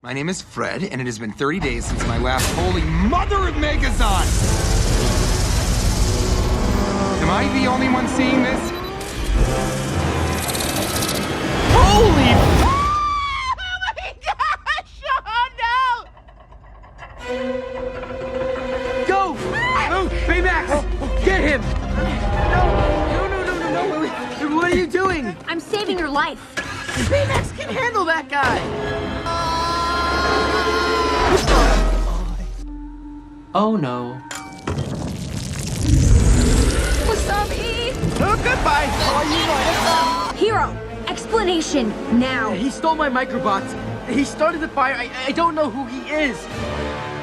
My name is Fred, and it has been 30 days since my last holy mother of Megazon! Am I the only one seeing this? Holy... Oh my gosh! Oh no! Go! Oh, Baymax! Get him! No! What are you doing? I'm saving your life. Baymax can handle that guy! Oh no. Wasabi! Oh, goodbye! Hero, explanation now. He stole my microbots. He started the fire. I don't know who he is.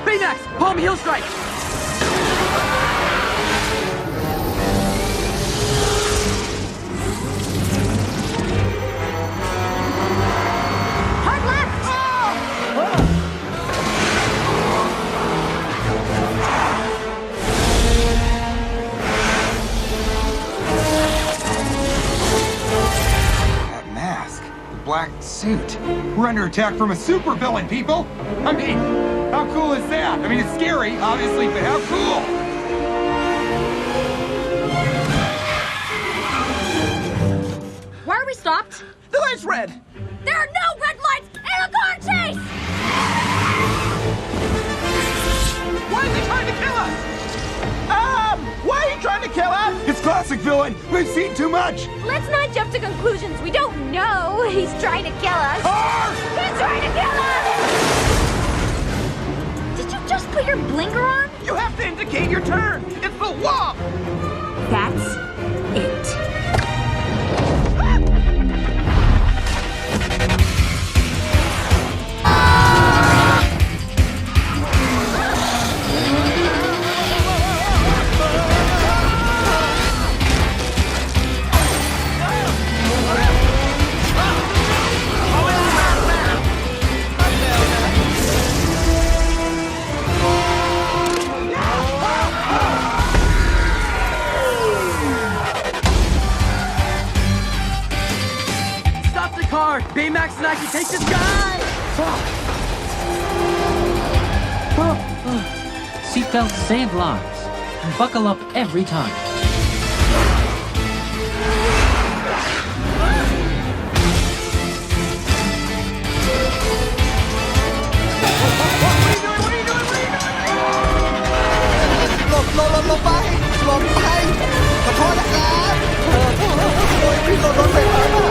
Baymax, Palm Heel Strike! Hard left! That mask. The black suit. We're under attack from a supervillain, people! I mean, how cool is that? I mean, it's scary, obviously, but how cool! Why are we stopped? The light's red! There are no red lights in a car chase! Why is he trying to kill us? Why are you trying to kill us? It's classic villain! We've seen too much! Let's not jump to conclusions. We don't know. He's trying to kill us. Car! He's trying to kill us! Did you just put your blinker on? You have to indicate your turn. It's the law. That's it. Stop the car. Baymax and I can take this guy. Seatbelts save lives. Buckle up every time.หลบไปขอโทษนะครับโอ้ยพี่หลบรถไฟฟ้า